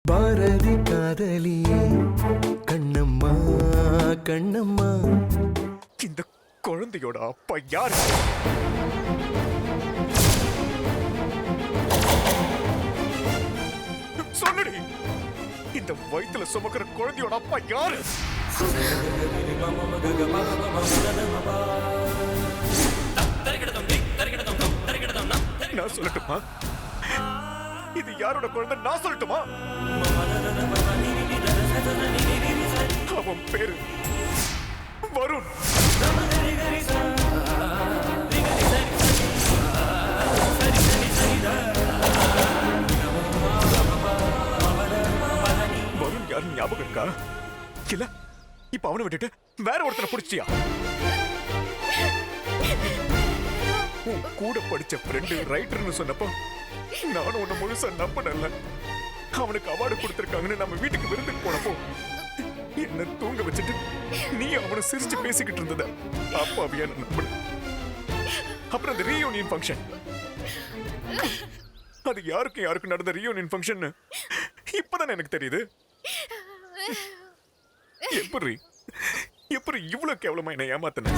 பாரதி காதலியே கண்ணம்மா கண்ணம்மா. இந்த குழந்தையோட அப்பா யாரு? சொல்லுடி, இந்த வயித்துல சுமக்கிற குழந்தையோட அப்பா யாரு? நான் சொல்லட்டுமா? இது யாரோட குழந்தை நான் சொல்லட்டுமா? அவன் பேரு வருண். வருண் யாரு ஞாபகம் இருக்கா? இல்ல இப்ப அவனை விட்டுட்டு வேற ஒருத்தனை பிடிச்சியா? கூட படிச்ச ஃப்ரெண்டு ரைட்டர்னு சொன்னப்போ நானும் உன்னை முழுசா நம்பனல்ல. அவனுக்கு அவார்டு கொடுத்திருக்காங்கன்னு நம்ம வீட்டுக்கு விருந்துக்கு போனப்போ என்ன தூங்க வச்சுட்டு நீ அவனை சிரிச்சு பேசிக்கிட்டு இருந்தத அப்பாவியா நான் நம்பல. அப்புறம் அந்த ரீயூனியன் ஃபங்க்ஷன், அது யாருக்கு நடந்த ரீயூனியன் ஃபங்க்ஷன் இப்பதான் எனக்கு தெரியுது. எப்படி இவ்வளவு கேவலமா என்ன ஏமாத்தின?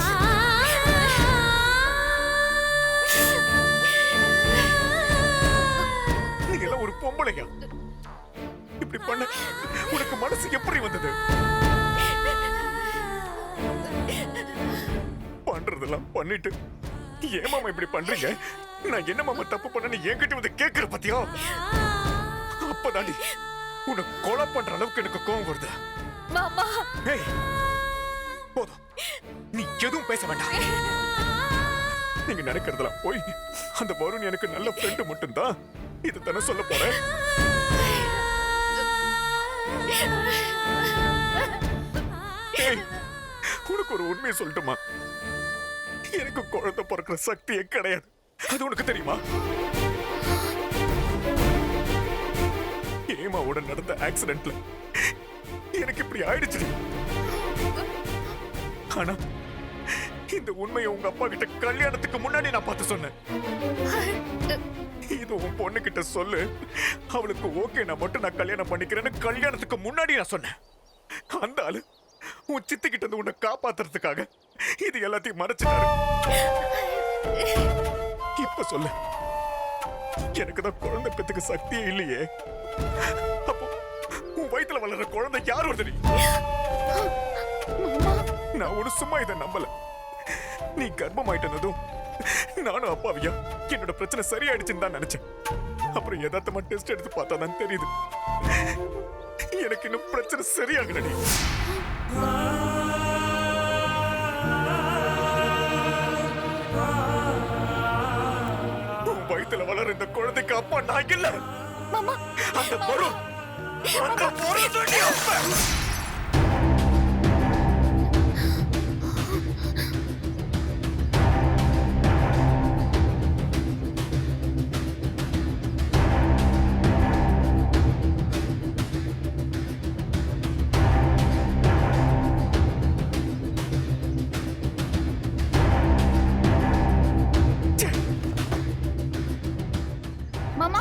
நீ எல்லாம் ஒரு பொம்பளையா? இப்படி பண்ண உனக்கு மனசு எப்படி வந்தது? பண்றதெல்லாம் பண்ணிட்டு ஏன் மாமா இப்படி பண்றீங்க? நான் என்ன மாமா தப்பு பண்ண என்கிட்ட வந்து கேக்குற பத்தியா? அப்பதாண்டி உன்னை கொலை பண்ற அளவுக்கு எனக்கு கோவம் வருது. மாமா ஏய், போதும், நீ எதுவும் பேச வேண்டாம். நீங்க நினைக்கிறதெல்லாம் போய் அந்த வருண் எனக்கு நல்ல ஃப்ரெண்டு மட்டும்தான். இது தானே சொல்ல போறேன். ஏய், உனக்கு ஒரு உண்மையை சொல்லட்டுமா? எனக்கு குழந்தை பிறக்கிற சக்தியே கிடையாது. அது உனக்கு தெரியுமா? ஏமாவோட நடந்த ஆக்சிடென்ட்ல எனக்கு இப்படி ஆயிடுச்சு. ஆனா இந்த உண்மையை உங்க அப்பா கிட்ட கல்யாணத்துக்கு முன்னாடி நான் பார்த்து சொன்னேன். இது உன் பொண்ணு கிட்ட சொல்லு, அவளுக்கு ஓகே நான் மட்டும் நான் கல்யாணம் பண்ணிக்கிறேன்னு கல்யாணத்துக்கு முன்னாடி நான் சொன்னேன். அந்த ஆளு உன் சித்தி கிட்ட இருந்து உன்னை காப்பாத்துறதுக்காக இது எல்லாத்தையும் மறைச்சிட்டாரு. இப்ப சொல்லு, எனக்கு தான் குழந்தை பெத்துக்கு சக்தியே இல்லையே. அப்போ உன் வயித்துல வளர்ற குழந்தை யார் வருது? நான் ஒரு சும்மா இதை நம்பல. நீ கர்ப்பமாயிட்டனதும் நானும் அப்பாவியா என்னோட பிரச்சனை சரியாயிடுச்சுன்னு தான் நினைச்சேன். அப்புறம் யதார்த்தமா டெஸ்ட் எடுத்து பார்த்தா தான் தெரியுது எனக்கு இன்னும் பிரச்சனை சரியாகலடி. வயித்துல வளர இந்த குழந்தைக்கு அப்பா நான் இல்ல. மாமா அந்த வருண் அப்பா. மாமா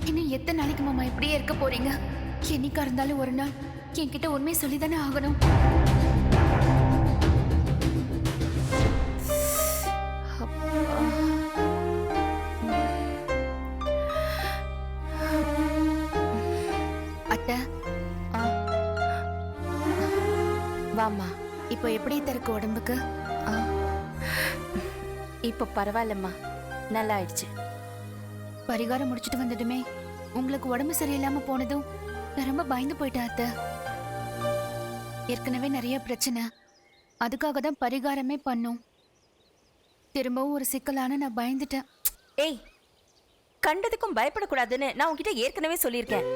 இன்னும் எத்தனை நாளைக்கு மாமா இப்படியே இருக்க போறீங்க? என்னைக்கா இருந்தாலும் ஒரு நாள் என்கிட்ட உண்மையை சொல்லிதானே ஆகணும். அத்தை வாம்மா. இப்போ எப்படி இருக்கு உடம்புக்கு? இப்போ பரவாயில்லம்மா, நல்லா ஆயிடுச்சு. பரிகாரம் முடிச்சிட்டு வந்ததுமே உங்களுக்கு உடம்பு சரியில்லாம போனதும் நான் ரொம்ப பயந்து போயிட்டேன் அத்தை. ஏற்கனவே நிறைய பிரச்சனை, அதுக்காக தான் பரிகாரமே பண்ணோம். திரும்பவும் ஒரு சிக்கலான நான் பயந்துட்டேன். ஏய், கண்டதுக்கும் பயப்படக்கூடாதுன்னு நான் உன்கிட்ட ஏற்கனவே சொல்லியிருக்கேன்.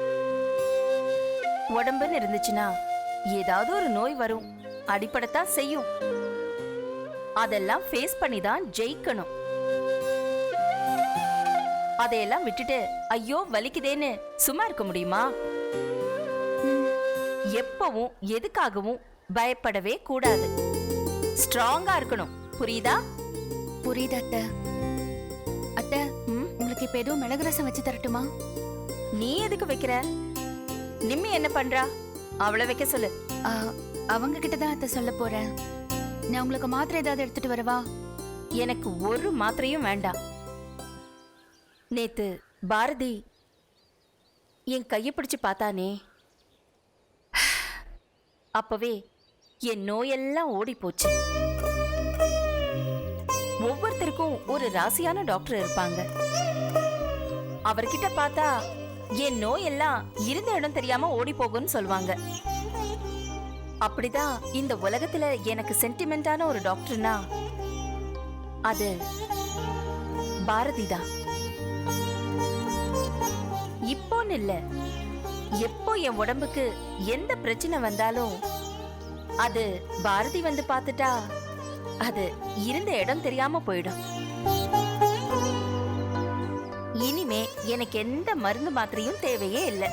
உடம்புன்னு இருந்துச்சுன்னா ஏதாவது ஒரு நோய் வரும், அடிப்படத்தான் செய்யும். அதெல்லாம் ஃபேஸ் பண்ணி தான் ஜெயிக்கணும். அதையெல்லாம் விட்டுட்டு ஐயோ வலிக்குதேன்னு சும்மா இருக்க முடியுமா? எப்பவும் எதுக்காகவும் பயப்படவே கூடாது. ஸ்ட்ராங்கா இருக்கணும், புரியுதா? புரியுது அத்தை. அத்தை, உங்களுக்கு உங்களுக்கு இப்ப ஏதோ மிளகு ரசம் வச்சு தரட்டுமா? நீ எதுக்கு வைக்கிற? நிம்மி என்ன பண்றா? அவளை வைக்க சொல்லு. ஆ, அவங்க கிட்ட தான் அத்தை சொல்ல போறேன். நான் உங்களுக்கு மாத்திரை ஏதாவது எடுத்துட்டு வரவா? எனக்கு ஒரு மாத்திரையும் வேண்டாம். நேத்து பாரதி என் கையை பிடிச்சு பார்த்தானே, அப்பவே என் நோயெல்லாம் ஓடி போச்சு. ஒவ்வொருத்தருக்கும் ஒரு ராசியான டாக்டர் இருப்பாங்க. அவர்கிட்ட பார்த்தா என் நோயெல்லாம் இருந்த இடம் தெரியாம ஓடி போகும்னு சொல்லுவாங்க. அப்படிதான் இந்த உலகத்துல எனக்கு சென்டிமெண்டான ஒரு டாக்டர்னா அது பாரதி தான். இப்போன்னு இல்ல, எப்போ என் உடம்புக்கு எந்த பிரச்சனை வந்தாலும் அது பாரதி வந்து பார்த்துட்டா அது இருந்த இடம் தெரியாம போயிடும். இனிமே எனக்கு எந்த மருந்து மாத்திரையும் தேவையே இல்லை.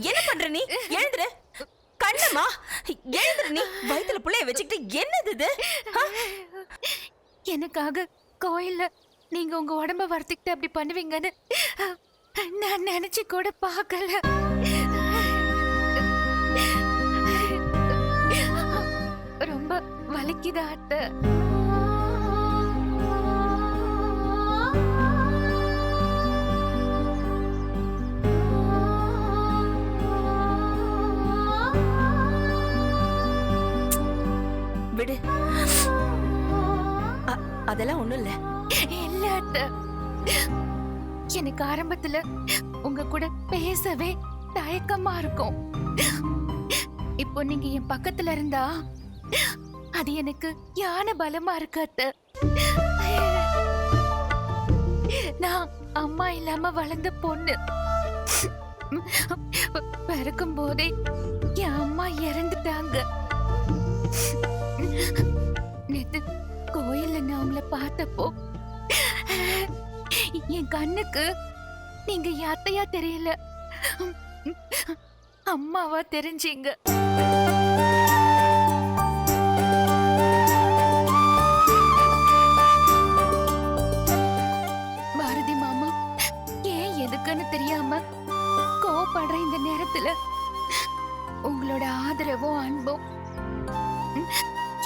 என்ன பண்ற நீ? எழுந்துரு. கண்ணம்மா எழுந்துரு. நீ வயித்துல புள்ளைய வச்சுக்கிட்டு என்னது இது? எனக்காக கோயில்ல நீங்க உங்க உடம்ப வருத்திக்கிட்டு அப்படி பண்ணுவீங்கன்னு நான் நினைச்சு கூட பார்க்கல. ரொம்ப வலிக்குதா அத்தை? விடு, அதெல்லாம் ஒண்ணும் இல்ல. இல்ல அத்தை, எனக்கு ஆரம்பத்துல உங்க கூட பேசவே தயக்கமா இருக்கும். இப்போ நீங்க என் பக்கத்துல இருந்தா அது எனக்கு யான பலமா இருக்கு அத்தை. நான் அம்மா இல்லாம வளர்ந்த பொண்ணு. பிறக்கும் போதே என் அம்மா இறந்துட்டாங்க. நேத்து கோயில்ல நான் உங்களை பார்த்தப்போ என் கண்ணுக்கு நீங்க யாத்தையா தெரியல, அம்மாவா தெரிஞ்சீங்க. பாரதி மாமா ஏன் எதுக்குன்னு தெரியாம கோவப்படுற இந்த நேரத்துல உங்களோட ஆதரவும் அன்பும்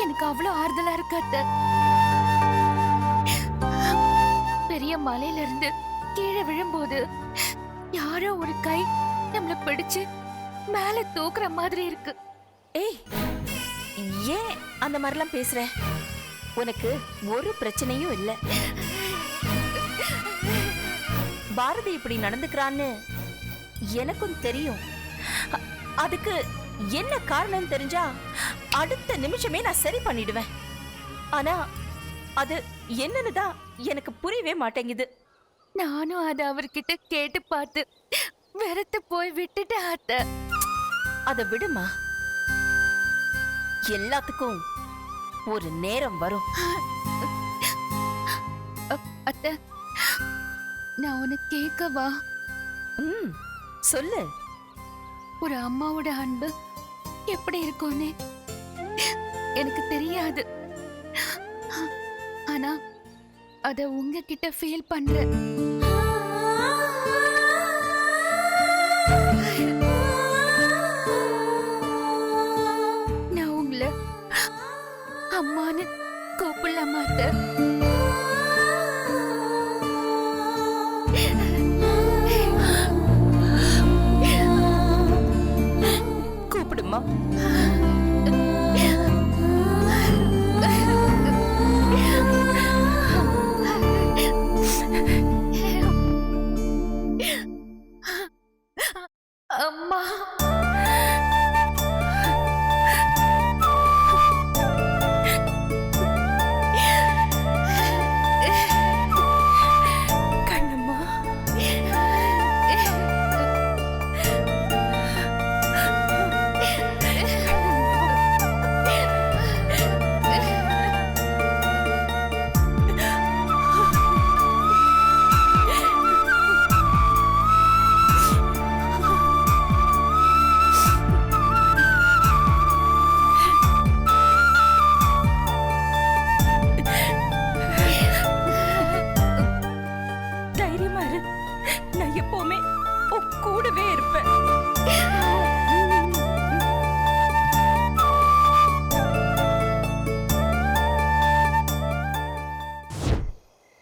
எனக்கு அவ்வளவு ஆறுதலா இருக்கு அத்தை. பெரிய மலையில இருந்து கீழே விழும்போது யாரோ ஒரு கை நம்மள பிடிச்சு மேல தூக்குற மாதிரி இருக்கு. ஏய், ஏன் அந்த மாதிரிலாம் பேசுற? உனக்கு ஒரு பிரச்சனையும் இல்ல. பாரதி இப்படி நடந்துக்கிறான்னு எனக்கும் தெரியும். அதுக்கு என்ன காரணம் தெரிஞ்சா அடுத்த நிமிஷமே நான் சரி பண்ணிடுவேன். ஆனா அது என்னன்னு தான் எனக்கு புரியவே மாட்டேங்குது. நானும் அதை அவர்கிட்ட கேட்டு பார்த்து வெறுத்து போய் விட்டுட்டேன் அத்தை. அதை விடுமா, எல்லாத்துக்கும் ஒரு நேரம் வரும். அத்தை, நான் உனக்கு கேட்கவா? சொல்லு. ஒரு அம்மாவோட அன்பு எப்படி இருக்கும்னு எனக்கு தெரியாது. ஆனா அத உங்ககிட்ட ஃபீல் பண்றேன். நான் உங்களை அம்மான்னு கூப்பிடலாமா அத்தை? கூப்பிடுமா. அம்மா, கண்ணம்மா,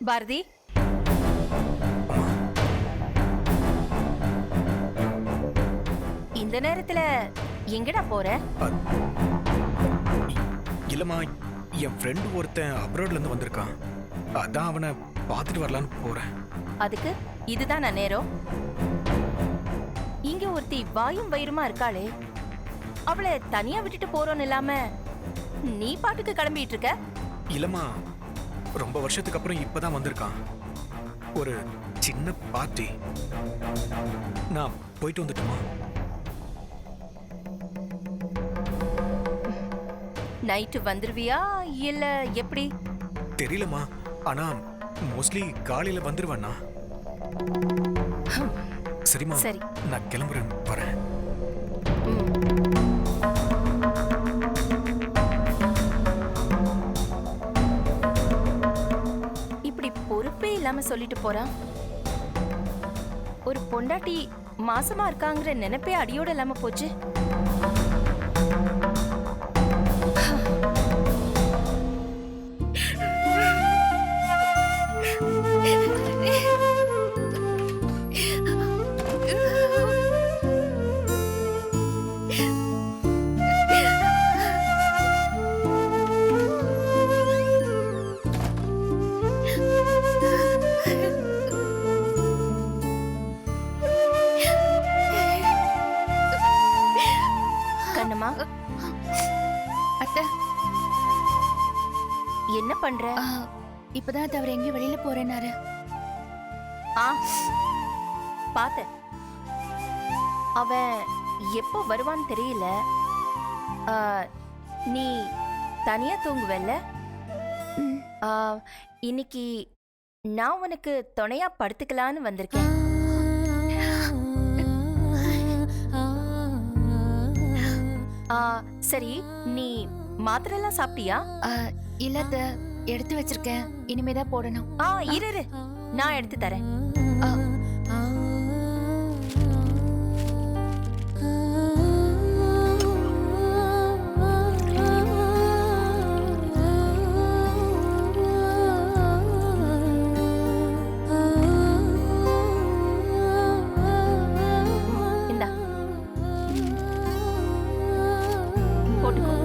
பாரதி, இந்த நேரத்துல எங்கடா போற? இல்லம்மா, என் ஃப்ரெண்ட் ஒருத்தன் அப்ராட்ல இருந்து வந்திருக்கான். அதான் அவனை பார்த்துட்டு வரலான்னு போறேன். அதுக்கு இதுதான் நான் நேரம். இங்க ஒருத்தி வாயும் வயிறுமா இருக்காளே, அவளை தனியா விட்டுட்டு போறோன்னு இல்லாம நீ பாட்டுக்கு கிளம்பிட்டு இருக்க. இல்லம்மா, ரொம்ப வருஷத்துக்கு அப்புறம் இப்பதான் வந்திருக்கான். ஒரு சின்ன பார்ட்டி. நான் போயிட்டு வந்துட்டுமா? நைட்டு வந்துருவியா இல்ல எப்படி? தெரியலம்மா, ஆனா மோஸ்ட்லி காலையில வந்துருவேண்ணா. சரிம்மா, சரி. நான் கிளம்புறேன், வரேன். இப்படி பொறுப்பே இல்லாம சொல்லிட்டு போறான். ஒரு பொண்டாட்டி மாசமா இருக்காங்கிற நினைப்பே அடியோட இல்லாம போச்சு. கண்ணம்மா, அத்தை, என்ன பண்ற? இப்பதான் அது அவர் எங்கேயும் வெளியில போறேன்னாரு. ஆ, பார்த்தேன். அவன் எப்போ வருவான்னு தெரியல. ஆ, நீ தனியா தூங்குவல்ல? ம். ஆ, இன்னைக்கு நான் உனக்கு துணையா படுத்துக்கலான்னு வந்திருக்கேன். ஆ, சரி, நீ மாத்திரை எல்லாம் சாப்பிட்டியா? இல்ல அத்தை, எடுத்து வச்சிருக்கேன், இனிமேதான் போடணும். ஆ, இரு, நான் எடுத்து தரேன். ஆ, இந்தா, போட்டுக்கோ.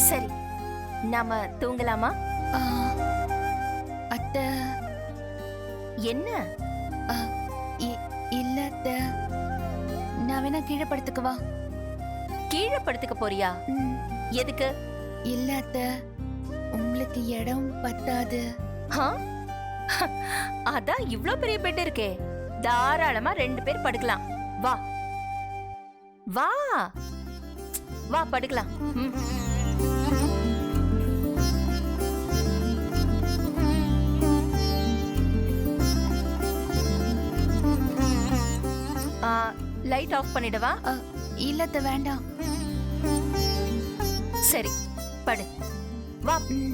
சரி, நாம தூங்கலாமா? ஆ, அத்தை, என்ன? ஆ, இல்ல அத்தை, நான் வேணா கீழே படுத்துக்கவா? கீழே படுத்துக்க போறியா? ம், எதுக்கு? இல்ல அத்தை, உங்களுக்கு இடம் பத்தாது. ஆ? அதான் இவ்ளோ பெரிய பெட் இருக்கே, தாராளமா 2 பேர் படுக்கலாம். வா வா வா, படுக்கலாம். ம். லைட் ஆஃப் பண்ணிடவா? இல்ல அத்தை, வேண்டாம். சரி, படு. வா. ம்.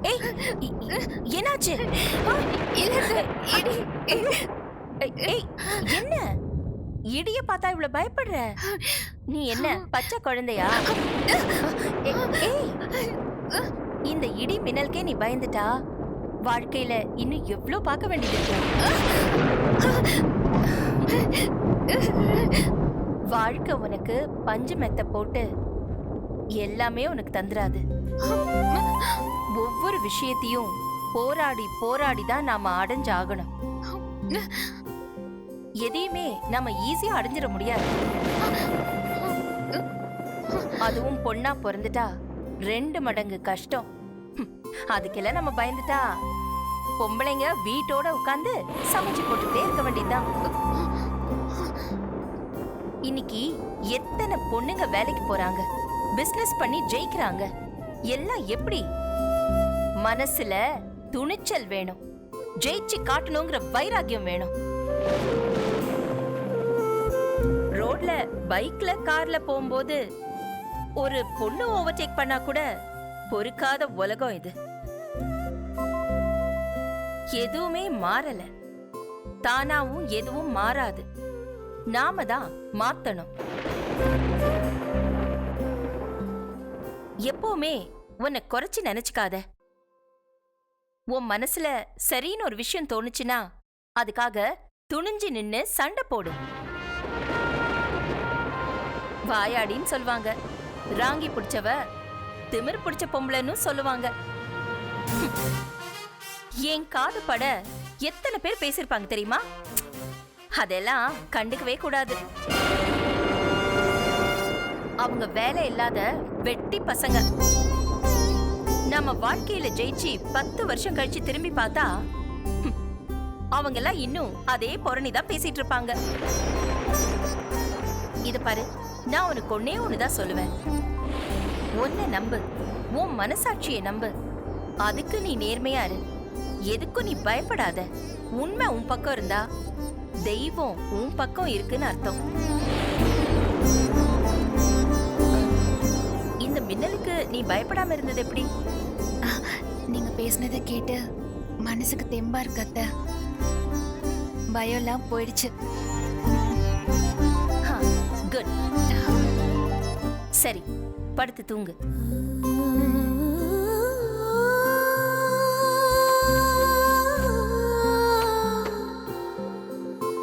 ஏய், என்னாச்சு? இல்ல அத்தை, இடி. ஏய், என்ன இடிய பார்த்தா இவ்வளவு பயப்படுற? நீ என்ன பச்சை குழந்தையா? ஏய், இந்த இடி மின்னலுக்கே நீ பயந்துட்டா, வாழ்க்கையில இன்னும் எவ்வளவு பார்க்க வேண்டியது இருக்கு. வாழ்க்கை உனக்கு பஞ்சு மெத்த போட்டு எல்லாமே உனக்கு தந்துராது. ஒவ்வொரு விஷயத்தையும் போராடி போராடி தான் நாம அடைஞ்சாகணும். எதையுமே நம்ம ஈஸியா அடைஞ்சிட முடியாது. அதுவும் பொண்ணா பிறந்துட்டா 2 மடங்கு கஷ்டம். அதுக்கெல்லாம் நம்ம பயந்துட்டா பொம்பளைங்க வீட்டோட உட்கார்ந்து சமைச்சு போட்டுட்டே இருக்க வேண்டியதுதான். இன்னைக்கு எத்தனை பொண்ணுங்க வேலைக்கு போறாங்க, பிசினஸ் பண்ணி ஜெயிக்கிறாங்க. எல்லாம் எப்படி? மனசுல துணிச்சல் வேணும், ஜெயிச்சு காட்டணுங்கிற வைராக்கியம் வேணும். ரோட்ல பைக்ல கார்ல போகும்போது ஒரு பொண்ணு ஓவர்டேக் பண்ணா கூட பொறுக்காத உலகம் இது. எதுவுமே மாறல, தானாவும் எதுவும் மாறாது. நாம தான் மாத்தணும். எப்பவுமே உன்னை குறைச்சு நினைச்சுக்காத. உன் மனசுல சரின்னு ஒரு விஷயம் தோணுச்சுன்னா அதுக்காக துணிஞ்சு நின்னு சண்டை போடு. வாயாடின்னு சொல்லுவாங்க, ராங்கி பிடிச்சவ திமிர் பிடிச்ச பொம்பளைன்னு சொல்லுவாங்க. என் காது பட எத்தனை பேர் பேசிருப்பாங்க தெரியுமா? அதெல்லாம் கண்டுக்கவே கூடாது. அவங்க வேலை இல்லாத வெட்டி பசங்க. நம்ம வாழ்க்கையில ஜெயிச்சு 10 வருஷம் கழிச்சு திரும்பி பார்த்தா அவங்க எல்லாம் இன்னும் அதே பொறணிதான் பேசிட்டு இருப்பாங்க. இது பாரு, நான் உனக்கு ஒண்ணுதான் சொல்லுவேன். உன்னை நம்பு, உன் மனசாட்சியை நம்பு. அதுக்கு நீ நேர்மையா இரு. எதுக்கும் நீ பயப்படாத. உண்மை உன் பக்கம் இருந்தா தெய்வம் உன் பக்கம் இருக்குன்னு அர்த்தம். இந்த மின்னலுக்கு நீ பயப்படாம இருந்தது எப்படி? நீங்க பேசினதை கேட்டு மனசுக்கு தெம்பா இருக்கு அத்தை. பயம்லாம் போயிடுச்சு. குட். சரி, படுத்து தூங்கு.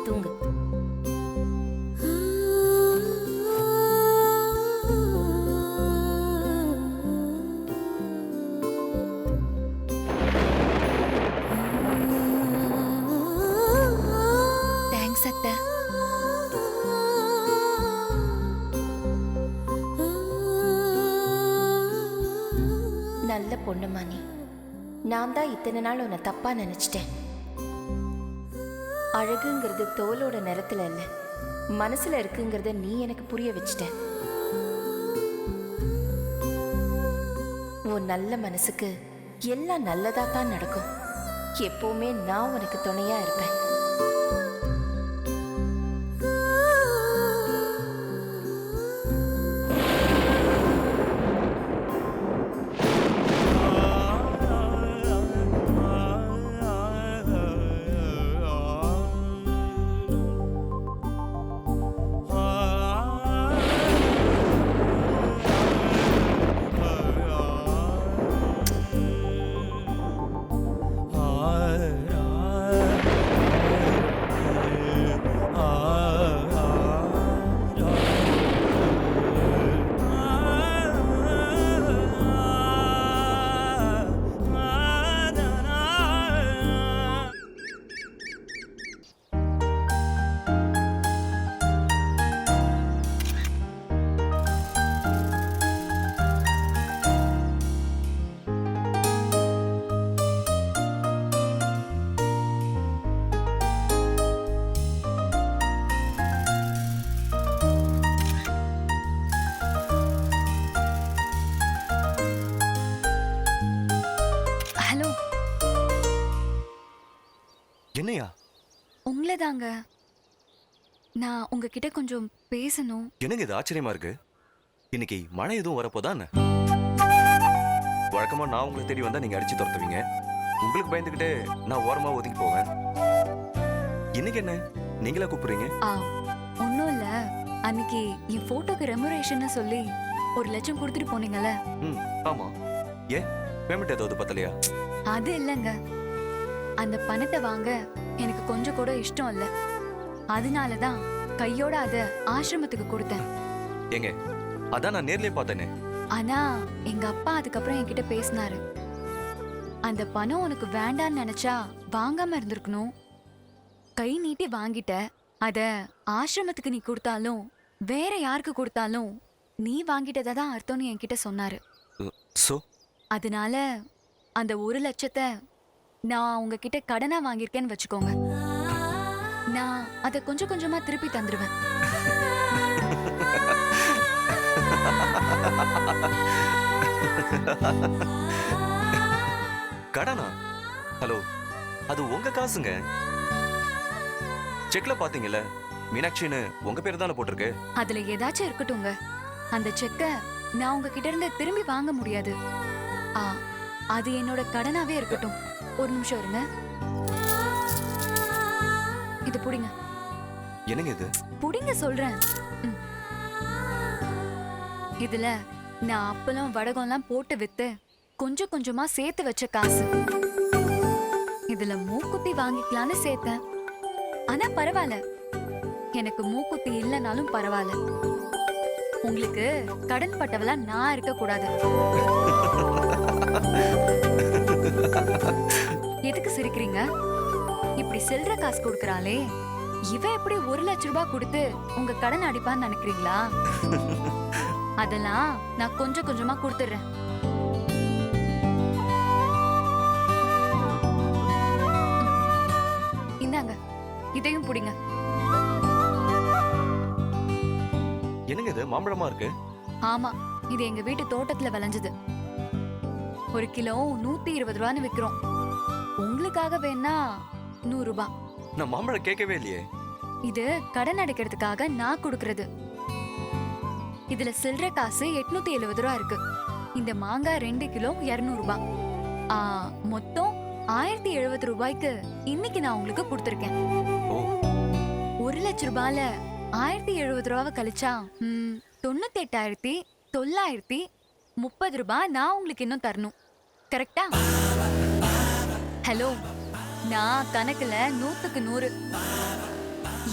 தூங்கு. தேங்க்ஸ் அத்தை. நல்ல பொண்ணுமா நீ. நான் தான் இத்தனை நாள் உன்னை தப்பா நினைச்சிட்டேன். அழகுங்கிறது தோலோட நிறத்துல இல்ல, மனசுல இருக்குங்கிறத நீ எனக்கு புரிய வச்சிட்ட. உன் நல்ல மனசுக்கு எல்லாம் நல்லதா தான் நடக்கும். எப்பவுமே நான் உனக்கு துணையா இருப்பேன். என்னையா? உங்களை தாங்க. நான் உங்ககிட்ட கொஞ்சம் பேசணும். எனக்கு இது ஆச்சரியமா இருக்கு. இன்னைக்கு மழை எதுவும் வரப்போதானே? வழக்கமா நான் உங்களை தேடி வந்தா நீங்க அடிச்சு துரத்துவீங்க. உங்களுக்கு பயந்துகிட்டே நான் ஓரமா ஒதுங்கி போவேன். இன்னைக்கு என்ன நீங்களா கூப்பிடுறீங்க? ஒன்னும் இல்ல, அன்னைக்கு என் போட்டோக்கு ரெமுரேஷன் சொல்லி 1 லட்சம் கொடுத்துட்டு போனீங்கல்ல. ஆமா. ஏன் பேமெண்ட் ஏதாவது பத்தலையா? அது இல்லங்க, அந்த பணத்தை வாங்க எனக்கு கொஞ்சம் கூட இஷ்டம் இல்ல. அதனாலதான் கையோட அத ஆசிரமத்துக்கு கொடுத்தேன். ஏங்க, அதான் நான் நேர்லயே பார்த்தேனே. ஆனா எங்க அப்பா அதுக்கப்புறம் என்கிட்ட பேசினாரு. அந்த பணம் உனக்கு வேண்டான்னு நினைச்சா வாங்காம இருந்திருக்கணும். கை நீட்டி வாங்கிட்ட, அத ஆசிரமத்துக்கு நீ கொடுத்தாலும் வேற யாருக்கு கொடுத்தாலும் நீ வாங்கிட்டதா தான் அர்த்தம்னு என்கிட்ட சொன்னாரு. சோ அதனால அந்த 1,00,000 நான் உங்ககிட்ட கடனா வாங்கியிருக்கேன்னு வச்சுக்கோங்க. நான் அதை கொஞ்சம் கொஞ்சமா திருப்பி தந்துருவேன். கடனா? ஹலோ, அது உங்க காசுங்க. செக்ல பாத்தீங்கல்ல, மீனாட்சின்னு உங்க பேர் தானே போட்டிருக்கு. அதுல ஏதாச்சும் இருக்கட்டும்ங்க. அந்த செக்க நான் உங்ககிட்ட இருந்து திரும்பி வாங்க முடியாது. அது என்னோட கடனாவே இருக்கட்டும். ஒரு நிமிஷம் இருங்க. இது புடிங்க. என்னங்க இது? புடிங்க சொல்றேன். ம். இதுல நான் அப்பளம் வடகம்லாம் போட்டு வித்து கொஞ்சம் கொஞ்சமா சேர்த்து வச்ச காசு. இதுல மூக்குத்தி வாங்கிக்கலான்னு சேர்த்தேன். ஆனா பரவாயில்ல, எனக்கு மூக்குத்தி இல்லைனாலும் பரவாயில்ல. உங்களுக்கு கடன் பட்டவளா நான் இருக்க கூடாது. எதுக்கு சிரிக்கிறீங்க? இப்படி சில்லற காசு கொடுக்கறாளே, இவ எப்படி 1,00,000 ரூபாய் கொடுத்து உங்க கடன் அடிப்பான்னு நினைக்கிறீங்களா? அதெல்லாம் நான் கொஞ்சம் கொஞ்சமா கொடுத்துடுறேன். இந்தாங்க, இதையும் புடிங்க. என்னங்க இது மாம்பழமா இருக்கு? ஆமா, இது எங்க வீட்டு தோட்டத்துல விளைஞ்சது. 1 கிலோ 120 ரூபான்னு விக்கிறோம். உங்களுக்காக வேணா 100 ரூபாய். நான் மாம்பழம் கேட்கவே இல்லையே. இது கடன் அடைக்கிறதுக்காக நான் கொடுக்கறது. இதுல சில்லற காசு 870 ரூபா இருக்கு. இந்த மாங்காய் 2 கிலோ 200 ரூபாய். மொத்தம் 1070 ரூபாய்க்கு இன்னைக்கு நான் உங்களுக்கு கொடுத்துருக்கேன். ஓ, 1,00,000 ரூபாயில 1070 ரூபாவை கழிச்சா 98,930 ரூபாய் நான் உங்களுக்கு இன்னும் தரணும். கரெக்டா? ஹலோ, நான் கணக்குல 100க்கு 100.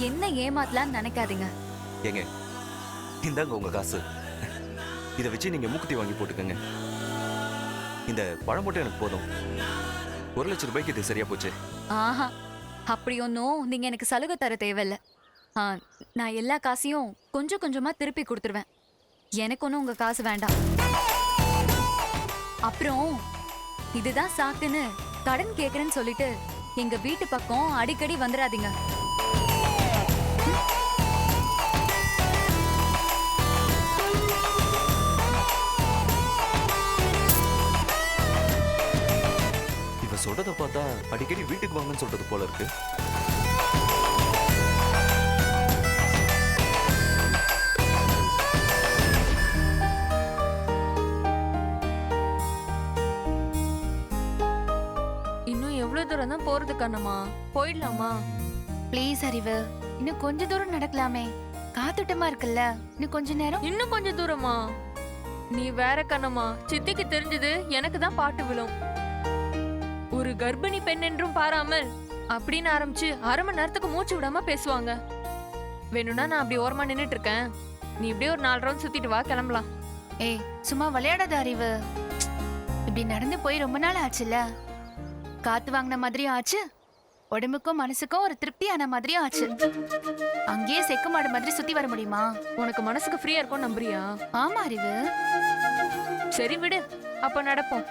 என்ன ஏமாத்தலாம்னு நினைக்காதீங்க. ஏங்க, இந்தாங்க உங்க காசு. இதை வச்சு நீங்க மூக்குத்தி வாங்கி போட்டுக்கங்க. இந்த பழம் மட்டும் எனக்கு போதும். 1,00,000 ரூபாய்க்கு இது சரியா போச்சு. ஆஹா, அப்படி ஒன்றும் நீங்க எனக்கு சலுகை தர தேவையில்ல. நான் எல்லா காசையும் கொஞ்சம் கொஞ்சமா திருப்பி கொடுத்துருவேன். எனக்கு ஒன்றும் உங்க காசு வேண்டாம். அப்புறம் இதுதான் சாக்குன்னு கடன் கேக்குறேன்னு சொல்லிட்டு எங்க வீட்டு பக்கம் அடிக்கடி வந்துடாதீங்க. இவ சொல்றத பார்த்தா அடிக்கடி வீட்டுக்கு வாங்கன்னு சொல்றது போல இருக்கு. இன்னும் எவ்வளவு தூரம் தான் போறது கண்ணம்மா? போயிடலாமா? ப்ளீஸ் அறிவு, இன்னும் கொஞ்ச தூரம் நடக்கலாமே. காத்துட்டமா இருக்குல்ல, இன்னும் கொஞ்ச நேரம். இன்னும் கொஞ்சம் தூரமா? நீ வேற கண்ணம்மா. சித்திக்கு தெரிஞ்சது எனக்கு தான் பாட்டு விழும். ஒரு கர்ப்பிணி பெண் என்றும் பாராமல் அப்படின்னு ஆரம்பிச்சு 1/2 மணி நேரத்துக்கு மூச்சு விடாம பேசுவாங்க. வேணும்னா நான் அப்படி ஓரமா நின்னுட்டு இருக்கேன். நீ இப்படியே ஒரு 4 ரவுண்ட் சுத்திட்டு வா, கிளம்பலாம். ஏய், சும்மா விளையாடாத அறிவு. இப்படி நடந்து போய் ரொம்ப நாள் ஆச்சுல்ல. காத்து வாங்கின மாதிரியும் ஆச்சு, உடம்புக்கும் மனசுக்கும் ஒரு திருப்தியான மாதிரியும் ஆச்சு. அங்கேயே செக்கு மாடு மாதிரி சுத்தி வர முடியுமா? உனக்கு மனசுக்கு ஃப்ரீயா இருக்கும் நம்புறியா? ஆமா அறிவு. சரி விடு, அப்ப நடப்போம்.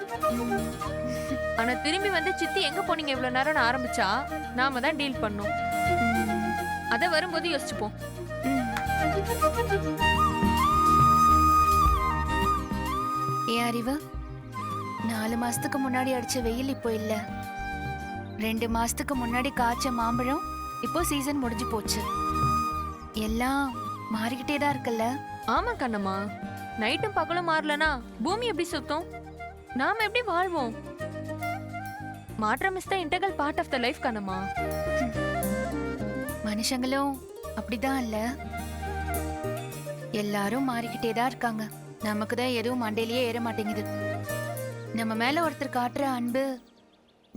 ஆனா திரும்பி வந்து சித்தி எங்க போனீங்க இவ்வளவு நேரம் ஆரம்பிச்சா நாம தான் டீல் பண்ணோம். அத வரும்போது யோசிச்சுப்போம். ஏ அறிவு, 4 மாசத்துக்கு முன்னாடி அடிச்ச வெயில் இப்போ இல்ல. 2 மாசத்துக்கு முன்னாடி காய்ச்ச மாம்பழம் இப்போ சீசன் முடிஞ்சு போச்சு. எல்லாம் மாறிக்கிட்டே தான் இருக்குல்ல. ஆமா கண்ணம்மா, நைட்டும் பகலும் மாறலனா பூமி எப்படி சுத்தும்? நாம எப்படி வாழ்வோம்? மாற்றம் is the integral part of the life Kannamma. மனுஷங்களும் அப்படிதான் இல்ல. எல்லாரும் மாறிக்கிட்டே தான் இருக்காங்க. நமக்கு தான் எதுவும் மண்டையிலேயே ஏற மாட்டேங்குது. நம்ம மேல ஒருத்தர் காட்டுற அன்பு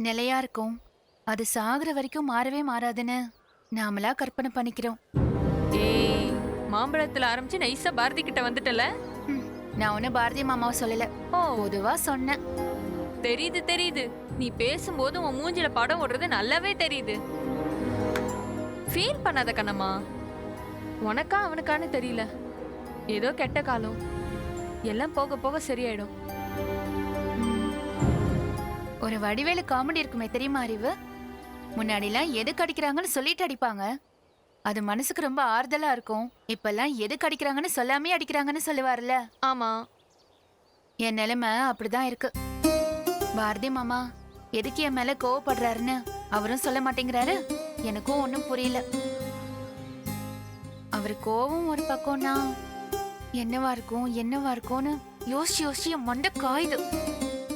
நிலையா இருக்கும், அது சாகுற வரைக்கும் மாறவே மாறாதுன்னு நாமளா கற்பனை பண்ணிக்கிறோம். ஏய், மாம்பழத்துல ஆரம்பிச்சு நைஸா பாரதி கிட்ட வந்துட்டல. நான் ஒன்னும் பாரதி மாமாவை சொல்லல, பொதுவா சொன்னேன். தெரியுது தெரியுது, நீ பேசும்போது உன் மூஞ்சில படம் ஓடுறது நல்லாவே தெரியுது. ஃபீல் பண்ணாத கண்ணம்மா. உனக்கா அவனுக்கான்னு தெரியல, ஏதோ கெட்ட காலம். எல்லாம் போக போக சரியாயிடும். ஒரு வடிவேலு காமெடி இருக்குமே தெரியுமா அறிவு? முன்னாடிலாம் எதுக்கு அடிக்கிறாங்கன்னு சொல்லிட்டு அடிப்பாங்க, அது மனசுக்கு ரொம்ப ஆறுதலா இருக்கும். இப்பெல்லாம் எதுக்கு அடிக்கிறாங்கன்னு சொல்லாமே அடிக்கிறாங்கன்னு சொல்லுவார்ல. ஆமா, என் நிலைமை அப்படிதான் இருக்கு. பாரதி மாமா எதுக்கு என் மேல கோவப்படுறாருன்னு அவரும் சொல்ல மாட்டேங்கிறாரு. எனக்கும் ஒன்னும் புரியல. அவரு கோவம் ஒரு பக்கம்னா என்னவா இருக்கும்னு யோசிச்சு யோசிச்சு என் மண்டை காயுது.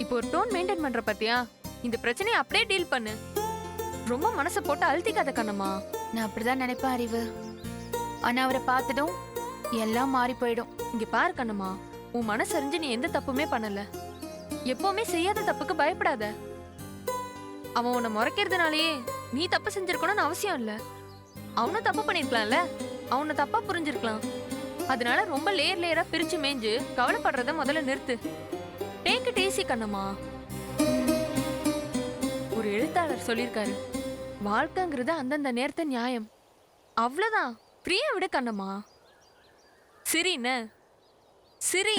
இப்போ ஒரு டோன் மெயின்டைன் பண்ற பாத்தியா? இந்த பிரச்சனையை அப்படியே டீல் பண்ணு. ரொம்ப மனசை போட்டு அழுத்திக்காத கண்ணம்மா. நான் அப்படிதான் நினைப்பேன் அறிவு. ஆனா அவரை பார்த்ததும் எல்லாம் மாறி போயிடும். இங்க பாரு கண்ணம்மா, உன் மனசறிஞ்சு நீ எந்த தப்புமே பண்ணல. எப்பவுமே செய்யாத தப்புக்கு பயப்படாத. அவன் உன்னை முறைக்கிறதுனாலயே நீ தப்பு செஞ்சிருக்கணும்னு அவசியம் இல்ல. அவனும் தப்பு பண்ணிருக்கலாம்ல, அவனை தப்பா புரிஞ்சிருக்கலாம். அதனால ரொம்ப லேயர் லேயரா பிரிச்சு மேய்ஞ்சு கவலைப்படுறத முதல்ல நிறுத்து. Take it easy Kannamma. ஒரு எழுத்தாளர் சொல்லியிருக்காரு, வாழ்க்கைங்கிறது அந்தந்த நேரத்தை நியாயம். அவ்வளவுதான், ஃப்ரீயா விட கண்ணம்மா. சிரின்னு சிரி.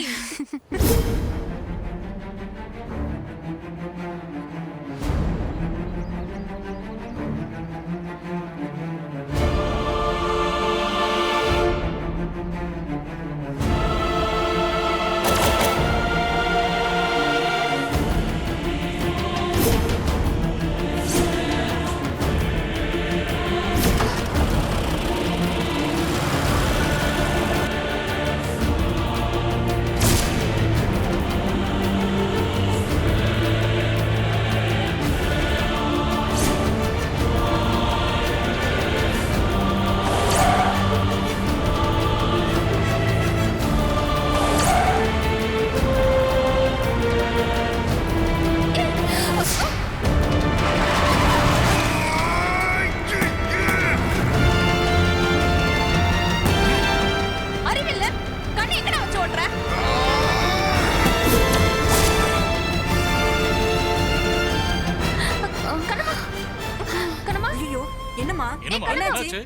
என்னாச்சு?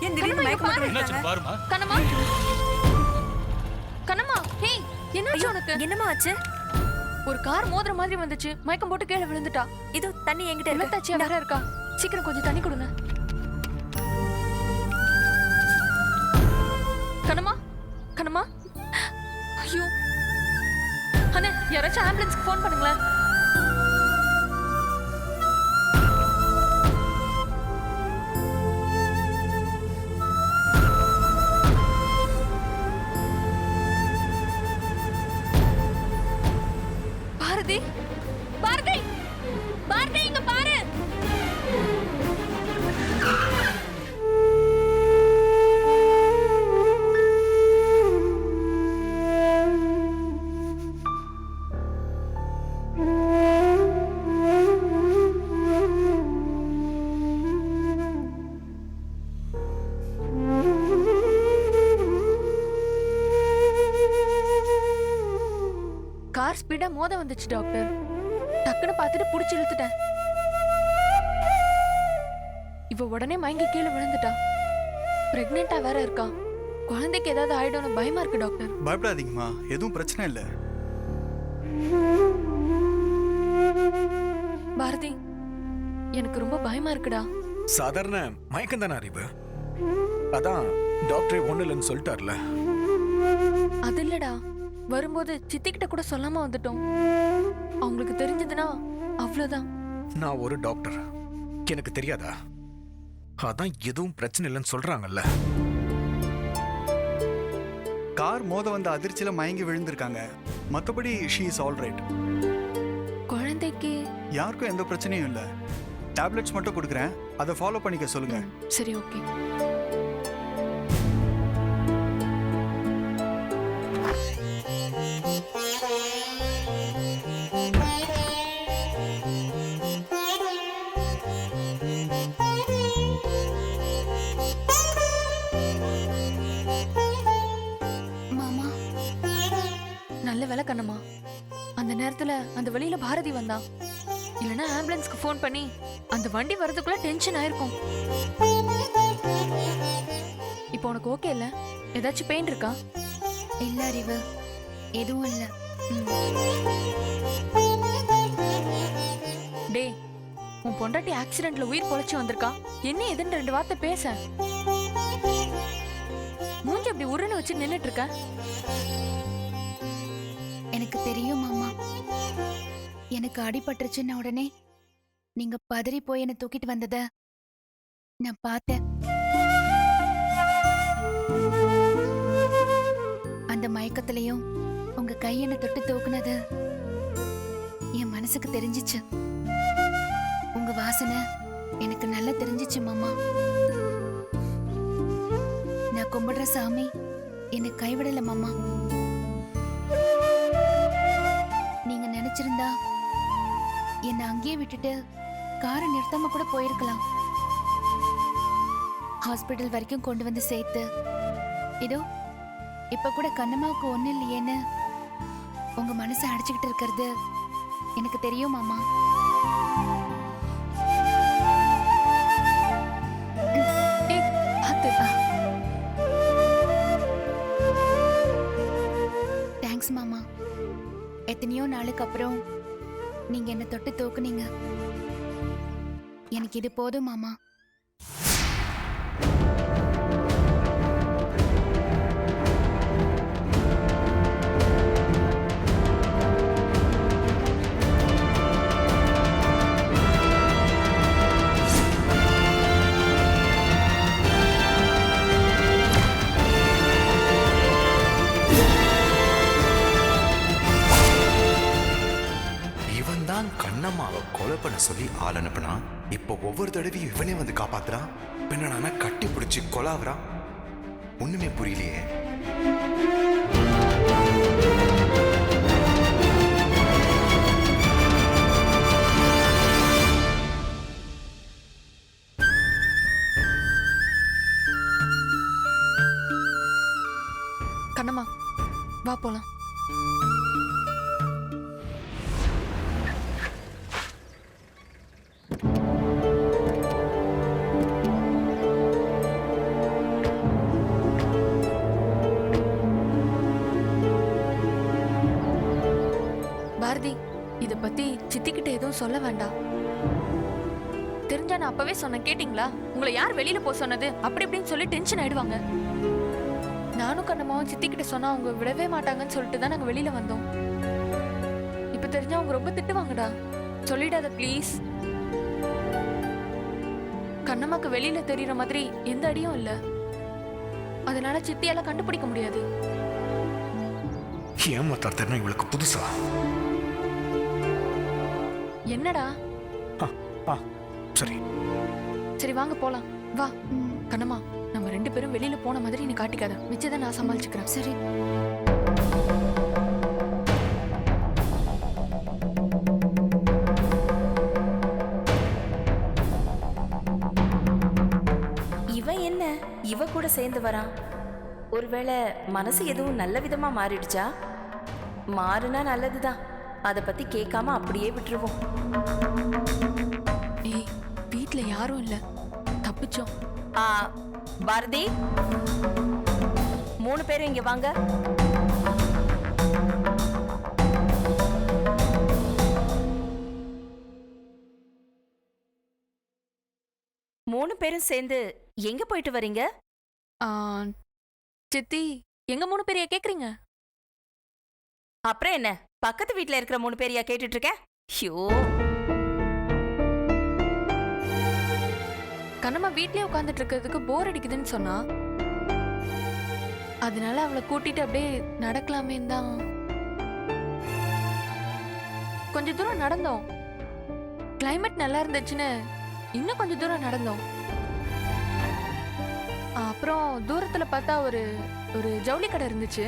ஏன் திடீர்னு மயக்கம் போட்டு என்னாச்சு விழுந்தாங்க? பாருமா. கண்ணம்மா, கண்ணம்மா, ஹேய், என்னாச்சு உனக்கு? என்னம்மா ஆச்சு? ஒரு கார் மோதுற மாதிரி வந்துச்சு, மயக்கம் போட்டு கீழே விழுந்துட்டா. இது தண்ணி என்கிட்ட இருக்கு. உள்ளத்தாச்சியா வேற இருக்கா? சீக்கிரம் கொஞ்சம் தண்ணி கொடுங்க. கண்ணம்மா, கண்ணம்மா, ஐயோ அண்ணே, யாராச்சும் ஆம்புலன்ஸ்க்கு ஃபோன் பண்ணுங்களேன். பாரதி, பாரதி, பாரதி, இங்க பாரு. கார் ஸ்பீடா மோத வந்துச்சு டாக்டர். டக்குன்னு பார்த்துட்டு புடிச்சு இழுத்துட்டேன். இவ உடனே மயங்கி கீழே விழுந்துட்டா. பிரெக்னெண்டா வேற இருக்கா. குழந்தைக்கு ஏதாவது ஆயிடும்னு பயமா இருக்கு டாக்டர். பயப்படாதீங்கம்மா, எதுவும் பிரச்சனை இல்லை. பாரதி, எனக்கு ரொம்ப பயமா இருக்குடா. சாதாரண மயக்கம் தானே அறிவு. அதான் டாக்டரே ஒண்ணு இல்லைன்னு சொல்லிட்டார்ல. அது இல்லடா, வரும்போது சித்திக்கிட்ட கூட சொல்லாம வந்துட்டோம். அவங்களுக்கு தெரிஞ்சதுன்னா அவ்வளவுதான். நான் ஒரு டாக்டர், எனக்கு தெரியாதா? அதான் எதுவும் பிரச்சனை இல்லைன்னு சொல்றாங்கல்ல. கார் மோத வந்த அதிர்ச்சியில மயங்கி விழுந்திருக்காங்க. மற்றபடி ஷீ இஸ் ஆல் ரைட். குழந்தைக்கு யாருக்கும் எந்த பிரச்சனையும் இல்லை. டேப்லெட்ஸ் மட்டும் கொடுக்குறேன், அதை ஃபாலோ பண்ணிக்க சொல்லுங்க. சரி, ஓகே. மாமா, நல்ல வேலை கண்ணம்மா. அந்த நேரத்துல அந்த வழியில பாரதி வந்தான். இல்லனா ஆம்புலன்ஸ்க்கு ஃபோன் பண்ணி அந்த வண்டி வரதுக்குள்ள டென்ஷன் ஆயிருக்கும். இப்போ உனக்கு ஓகே இல்ல? ஏதாச்சும் பெயின் இருக்கா? இல்ல அறிவு, எதுவும் இல்ல. டேய், உன் பொண்டாட்டி ஆக்சிடென்ட்ல உயிர் பொழைச்சு வந்திருக்கா. என்ன ஏதுன்னு 2 வார்த்தை பேச. மூஞ்சி அப்படி உருன்னு வச்சு நின்னுட்டு இருக்க. எனக்கு தெரியும் மாமா. எனக்கு அடிபட்டுருச்சுன்ன உடனே நீங்க பதறி போய் என்ன தூக்கிட்டு வந்தத நான் பார்த்தேன். அந்த மயக்கத்திலையும் உங்க கை என்ன தொட்டு தூக்குனது என் மனசுக்கு தெரிஞ்சிச்சு. உங்க வாசனை எனக்கு நல்லா தெரிஞ்சிச்சு மாமா. நான் கும்பிடுற சாமி என்னை கைவிடல மாமா. நீங்க நினைச்சிருந்தா என்னை அங்கேயே விட்டுட்டு காரை நிறுத்தாம கூட போயிருக்கலாம். ஹாஸ்பிட்டல் வரைக்கும் கொண்டு வந்து சேர்த்து இதோ இப்ப கூட கண்ணம்மாவுக்கு ஒண்ணு இல்லையேன்னு உங்க மனசை அடிச்சுக்கிட்டு இருக்கிறது எனக்கு தெரியும் மாமா. ஏய், பாத்து. தேங்க்ஸ் மாமா. எத்தனையோ நாளுக்கு அப்புறம் நீங்க என்ன தொட்டு தூக்குனீங்க. எனக்கு இது போதும் மாமா. இவன் தான் கண்ணம்மாவை கொலை பண்ண சொல்லி ஆள் அனுப்புனா. இப்போ ஒவ்வொரு தடவையும் இவனே வந்து காப்பாத்துறான். பின்னானா கட்டி பிடிச்சி கொலாவுறான். ஒண்ணுமே புரியலையே. கண்ணம்மா, வா போலாம். பாரதி, இத பத்தி சித்திக்கிட்ட எதுவும் சொல்ல வேண்டாம். தெரிஞ்சா நான் அப்பவே சொன்னேன், கேட்டீங்களா? உங்களை யார் வெளியில போக சொன்னது? அப்படி இப்படின்னு சொல்லி டென்ஷன் ஆயிடுவாங்க. நானும் கண்ணம்மாவும் சித்திக்கிட்ட சொன்னா அவங்க விடவே மாட்டாங்கன்னு சொல்லிட்டு தான் நாங்க வெளியில வந்தோம். இப்ப தெரிஞ்சா அவங்க ரொம்ப திட்டுவாங்கடா. சொல்லிடாத ப்ளீஸ். கண்ணம்மாக்கு வெளியில தெரியற மாதிரி எந்த அடியும் இல்ல. அதனால சித்தியால கண்டுபிடிக்க முடியாது. ஏமாத்தார்த்தனா இவளுக்கு புதுசா? என்னடா? சரி சரி வாங்க போலாம். வா. கண்ணம்மா, நம்ம 2 பேரும் வெளியில போன மாதிரி நீ காட்டிக்காத. மிச்சத்தை நான் சமாளிச்சுக்கிறேன். சரி. இவன் என்ன இவ கூட சேர்ந்து வரான்? ஒருவேளை மனசு எதுவும் நல்ல விதமா மாறிடுச்சா? மாறுனா நல்லதுதான். அதை பத்தி கேட்காம அப்படியே விட்டுருவோம். ஏய், வீட்ல யாரும் இல்ல, தப்பிச்சோம். ஆ, பாரதி, 3 பேரும் இங்க வாங்க. மூணு பேரும் சேர்ந்து எங்க போயிட்டு வரீங்க? ஆ, சித்தி, எங்க 3 பேரையா கேக்குறீங்க? அப்புறம் என்ன, பக்கத்து வீட்ல இருக்கிற 3 பேரையா கேட்டுட்டு இருக்க? ஐயோ, கண்ணம்மா வீட்லயே உட்காந்துட்டு இருக்கிறதுக்கு போர் அடிக்குதுன்னு சொன்னா. அதனால அவளை கூட்டிட்டு அப்படியே நடக்கலாமே தான். கொஞ்ச தூரம் நடந்தோம். கிளைமேட் நல்லா இருந்துச்சுன்னு இன்னும் கொஞ்ச தூரம் நடந்தோம். அப்புறம் தூரத்துல பார்த்தா ஒரு ஜவுளி கடை இருந்துச்சு.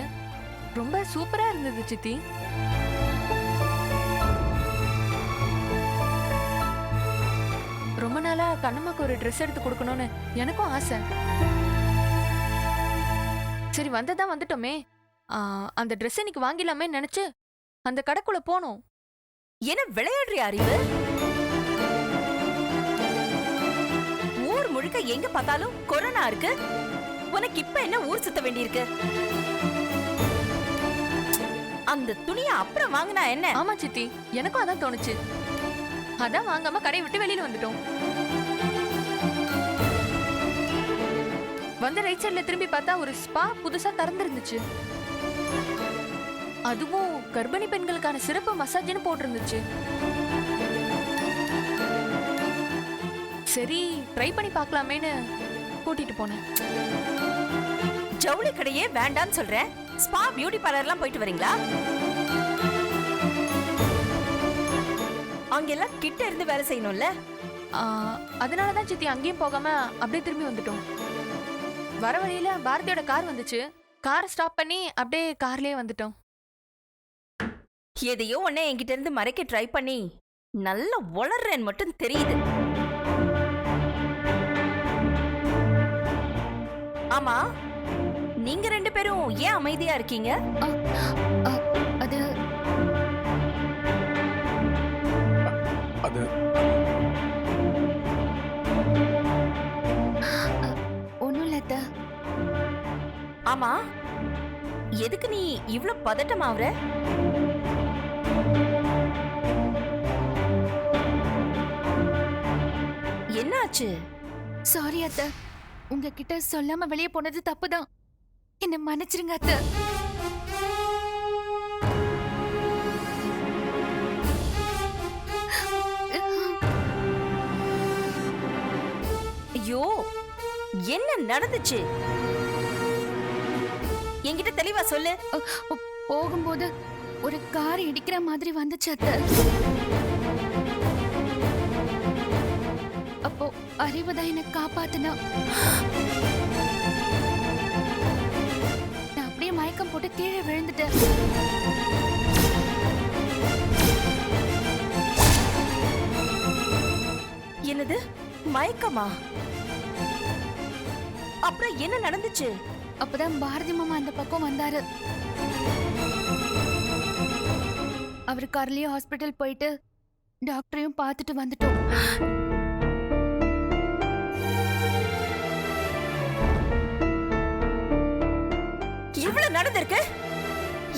ரொம்ப சூப்பரா இருந்தது சித்தி. ரொம்ப நாளா கண்ணம்மாக்கு ஒரு ட்ரெஸ் எடுத்து கொடுக்கணும்னு எனக்கும் ஆசை. சரி வந்ததான் வந்துட்டோமே, அந்த ட்ரெஸ் இன்னைக்கு வாங்கிடலாமே நினைச்சு அந்த கடைக்குள்ள போனோம். என்ன விளையாடுறியா அறிவு? எங்க பார்த்தாலும் கொரோனா இருக்கு. உனக்கு இப்ப என்ன ஊர் சுத்த வேண்டியிருக்கு? அந்த துணியை அப்புறம் வாங்கினா என்ன? ஆமா சித்தி, எனக்கும் அதான் தோணுச்சு. அதான் வாங்காம கடையை விட்டு வெளியில வந்துட்டோம். வந்த ரைட் சைடுல திரும்பி பார்த்தா ஒரு ஸ்பா புதுசா திறந்திருந்துச்சு. அதுவும் கர்ப்பிணி பெண்களுக்கான சிறப்பு மசாஜ்னு போட்டிருந்துச்சு. சரி ட்ரை பண்ணி பார்க்கலாமேன்னு கூட்டிட்டு போனேன். ஜவுளி கடையே வேண்டான்னு சொல்றேன், ஸ்பா பியூட்டி பார்லர்லாம் போயிட்டு வரீங்களா? அங்கெல்லாம் கிட்ட இருந்து வேலை செய்யணும்ல. அதனாலதான் சித்தி அங்கேயும் போகாம அப்படியே திரும்பி வந்துட்டோம். வர வழியில பாரதியோட கார் வந்துச்சு. காரை ஸ்டாப் பண்ணி அப்படியே கார்லயே வந்துட்டோம். எதையோ ஒன்னே என்கிட்ட இருந்து மறைக்க ட்ரை பண்ணி நல்லா வளர்றேன்னு மட்டும் தெரியுது. ஆமா, நீங்க ரெண்டு பேரும் ஏன் அமைதியா இருக்கீங்க? அது அது ஒண்ணும் இல்ல அத்தை. ஆமா, எதுக்கு நீ இவ்ளோ பதட்டமாவற? என்னாச்சு? சாரி அத்தை, உங்ககிட்ட சொல்லாம வெளியே போனது தப்புதான். என்ன மன்னிச்சிருங்க அத்தை. ஐயோ, என்ன நடந்துச்சு? என்கிட்ட தெளிவா சொல்லு. போகும்போது ஒரு கார் இடிக்கிற மாதிரி வந்துச்சு அத்தை. அப்போ அறிவுதான் என்ன காப்பாத்துனா. நான் அப்படியே மயக்கம் போட்டு கீழே விழுந்துட்டேன். என்னது, மயக்கமா? அப்புறம் என்ன நடந்துச்சு? அப்பதான் பாரதி மாமா அந்த பக்கம் வந்தாரு. அவர் கார்லயே ஹாஸ்பிட்டல் போயிட்டு டாக்டரையும் பார்த்துட்டு வந்துட்டோம். இவ்வளவு நடந்திருக்கு.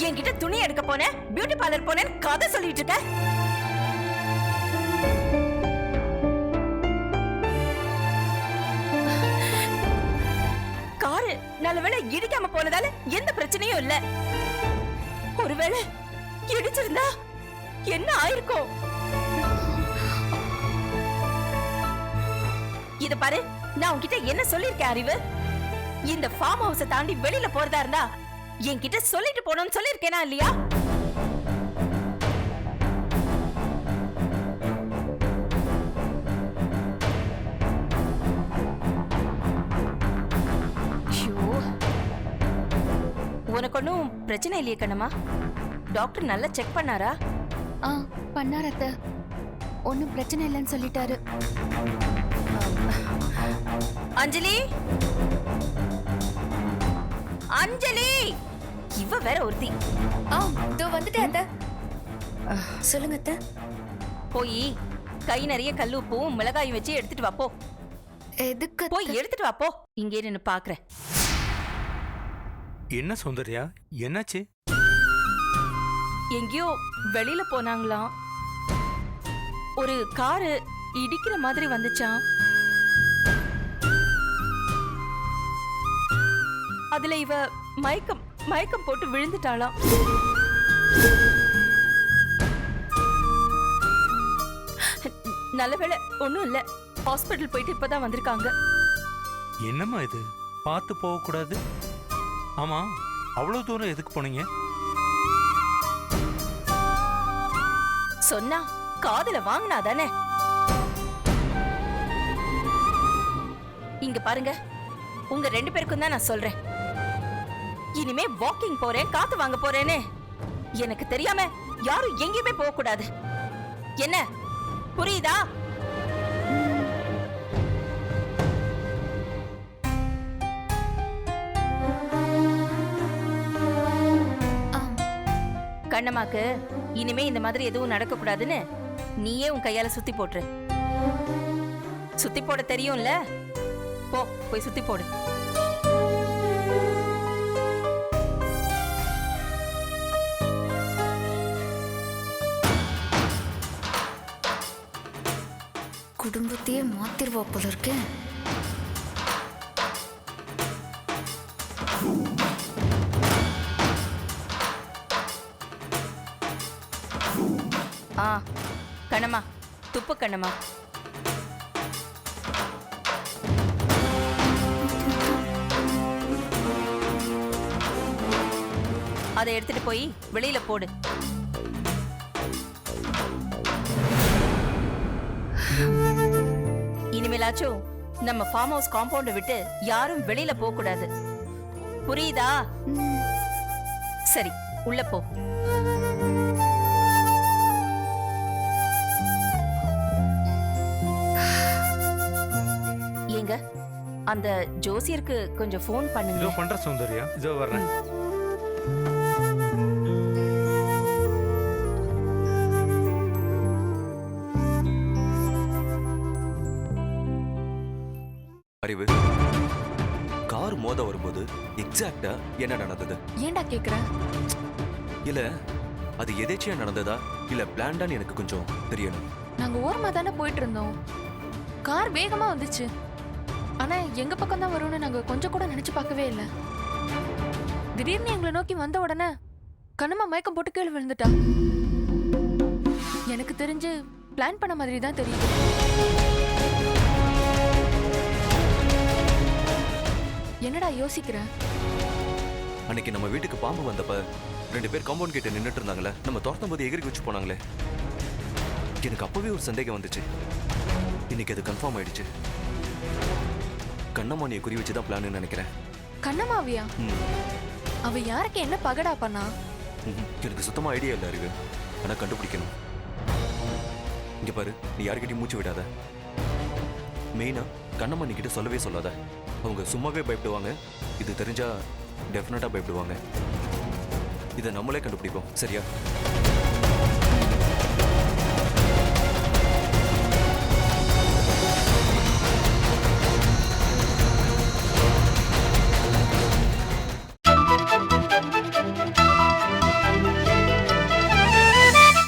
என்கிட்ட துணி எடுக்க போனேன், பியூட்டி பார்லர் போனேன், கதை சொல்லிட்டு இருக்க. காரு நல்லவேளை இடிக்காம போனதால எந்த பிரச்சனையும் இல்ல. ஒருவேளை இடிச்சிருந்தா என்ன ஆயிருக்கும்? இத பாரு, நான் உன்கிட்ட என்ன சொல்லிருக்கேன் அறிவு? இந்த ஃபார்ம் ஹவுஸை தாண்டி வெளியில போறதா இருந்தா என்கிட்ட சொல்லிட்டு போனோம்னு சொல்லிருக்கேனா இல்லையா? உனக்கு ஒன்னும் பிரச்சனை இல்லையே கண்ணம்மா? டாக்டர் நல்லா செக் பண்ணாரா? பண்ணார் அத்தை. ஒன்னும் பிரச்சனை இல்லைன்னு சொல்லிட்டாரு. அஞ்சலி, அஞ்சலி, இவ வேற ஒருத்தி. இதோ வந்துட்டேன் அத்தை. சொல்லுங்க அத்தை. போய் கை நிறைய கல்லுப்பும் மிளகாயும் வச்சு எடுத்துட்டு வா போ. எதுக்கு? போய் எடுத்துட்டு வா போ. இங்கே நின்னு பாக்குறேன். என்ன சௌந்தர்யா, என்னாச்சு? எங்கேயோ வெளியில போனாங்களாம். ஒரு காரு இடிக்கிற மாதிரி வந்துச்சான். அதுல இவ மயக்கம் போட்டு விழுந்துட்டாளாம். நல்லவேளை ஒண்ணும் இல்ல. ஹாஸ்பிட்டல் போயிட்டு இப்பதான் வந்திருக்காங்க. என்னம்மா இது, பார்த்து போக கூடாது? ஆமா, அவ்வளவு தூரம் எதுக்கு போனீங்க? சொன்னா காதுல வாங்கினா தானே. இங்க பாருங்க, உங்க ரெண்டு பேருக்கும் தான் நான் சொல்றேன். இனிமே வாக்கிங் போறேன், காத்து வாங்க போறேன்னு எனக்கு தெரியாம யாரும் எங்கேயுமே போக கூடாது. என்ன புரியுதா? கண்ணம்மாக்கு இனிமே இந்த மாதிரி எதுவும் நடக்க கூடாதுன்னு நீயே உன் கையால சுத்தி போட்டுரு. சுத்தி போட தெரியும்ல? போ போய் சுத்தி போடு. குடும்பத்தையே மாத்திருவா போல இருக்கு. ஆ கண்ணம்மா, துப்பு கண்ணம்மா. அதை எடுத்துட்டு போய் வெளியில போடு. இனிமேலாச்சும் நம்ம ஃபார்ம் ஹவுஸ் காம்பவுண்ட் விட்டு யாரும் வெளியில போக கூடாது. புரியுதா? சரி, உள்ள போ. ஏங்க, அந்த ஜோசியருக்கு கொஞ்சம் ஃபோன் இதோ பண்ணுங்க. பண்ற சௌந்தர்யா, இதோ வர்றேன். அறிவு, கார் மோத வரும்போது எக்ஸாக்ட்டா என்ன நடந்தது? ஏன்டா கேக்குற? இல்ல அது எதேச்சியா நடந்ததா இல்ல பிளான்டான்னு எனக்கு கொஞ்சம் தெரியணும். நாங்க ஓரமா தானே போயிட்டு இருந்தோம். கார் வேகமா வந்துச்சு. ஆனா எங்க பக்கம் தான் வரும்னு நாங்க கொஞ்சம் கூட நினைச்சு பார்க்கவே இல்ல. திடீர்னு எங்களை நோக்கி வந்த உடனே கண்ணம்மா மயக்கம் போட்டு கீழே விழுந்துட்டா. எனக்கு தெரிஞ்சு பிளான் பண்ண மாதிரி தான் தெரியுது. என்னடா யோசிக்கிற? அன்னைக்கு நம்ம வீட்டுக்கு பாம்பு வந்தப்ப 2 பேர் காம்பவுண்ட் கிட்ட நின்னுட்டு இருந்தாங்களே, நம்ம துரத்தும் போது எகிரி வச்சு போனாங்களே, எனக்கு அப்பவே ஒரு சந்தேகம் வந்துச்சு. இன்னைக்கு அது கன்ஃபார்ம் ஆயிடுச்சு. கண்ணம்மானியை குறி வச்சு தான் பிளான்னு நினைக்கிறேன். கண்ணம்மாவியா? ம். அவ யாருக்கு என்ன பகடா பண்ணா? எனக்கு சுத்தமா ஐடியா இல்லை அறிவு. ஆனா கண்டுபிடிக்கணும். இங்க பாரு, நீ யாருக்கிட்டையும் மூச்சு விடாத. மெயினா கண்ணம்மா கிட்ட சொல்லவே சொல்லாத. அவங்க சும்மாவே பயப்படுவாங்க. இது தெரிஞ்சா டெஃபினட்டா பயப்படுவாங்க. இதை நம்மளே கண்டுபிடிப்போம், சரியா?